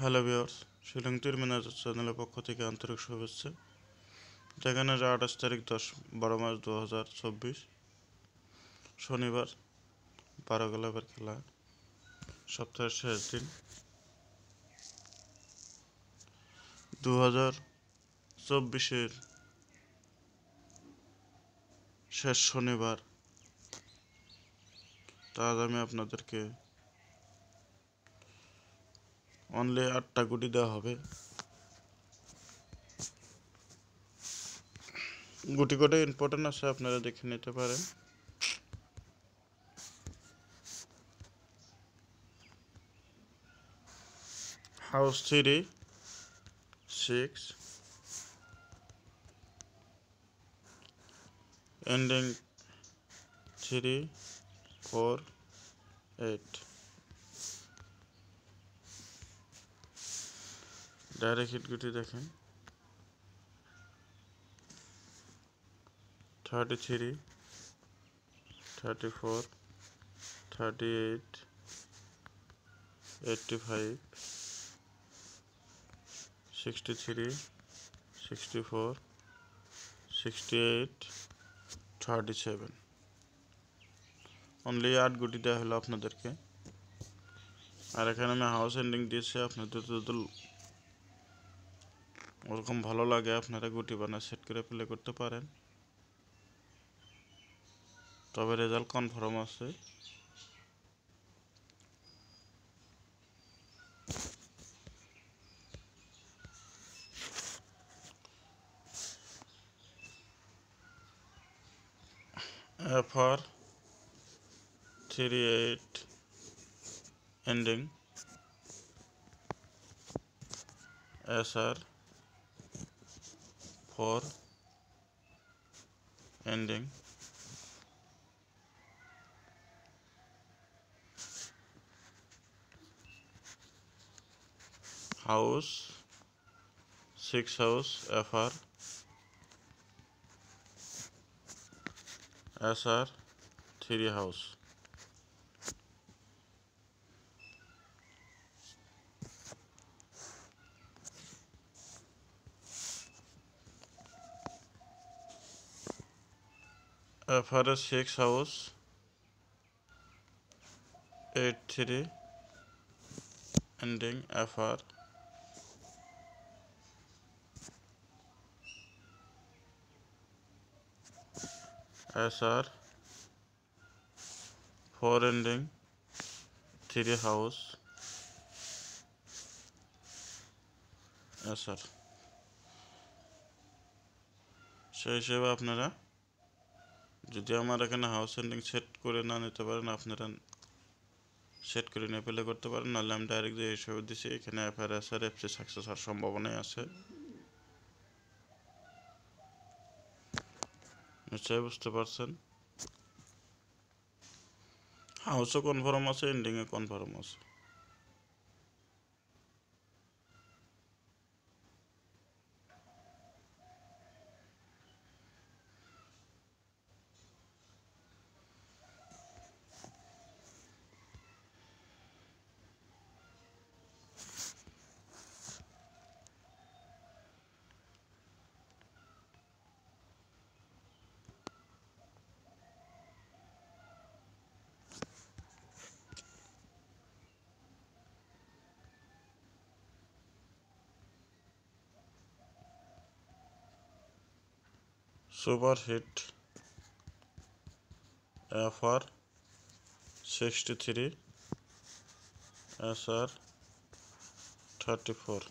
Hello viewers, Shillong tour manager চ্যানেলের পক্ষ থেকে আন্তরিক শুভেচ্ছা। যেখানে 28 তারিখ 12 মাস 2024 শনিবার 12 ক্লাবের খেলা, সপ্তাহের শেষ দিন 2024-এর শেষ শনিবার। তা আজ আমি আপনাদেরকে অনলি 8টা গুটি দেওয়া হবে। গুটি কটা ইম্পর্টেন্ট আছে, আপনারা দেখে নিতে পারেন। House 3, 6, ending 3, 4, 8। ডাইরেক্ট হিট গুটি দেখেন 33, 34, 38, 85, 63, 64, 68, 37। অনলি 8 গুটি দেওয়া হলো আপনাদেরকে। আর এখানে আমি হাউস এন্ডিং দিয়েছি। আপনাদের যদি ওরকম ভালো লাগে আপনারা গুটি বানা সেট করে প্লে করতে পারেন, তবে রেজাল্ট কনফার্ম আছে। FR 38 ending, SR 4 ending, house 6 house, FR, SR 3 house। FR 6 house 8-3 ending, FR, SR 4 ending, 3 house, SR। সেই হিসেবে আপনারা যদি আমার এখানে হাউস এন্ডিং সেট করে না নিতে পারেন, আপনারা সেট করে নিয়ে প্লে করতে পারেন। নাহলে আমি ডাইরেক্ট যে হিসেবে দিচ্ছি, এখানে FR SR FC সাকসেস হওয়ার সম্ভাবনাই আছে। নিশ্চয়ই বুঝতে পারছেন। হাউসও কনফার্ম আছে, এন্ডিংয়ে কনফার্ম আছে। Super hit FR 63, SR 34।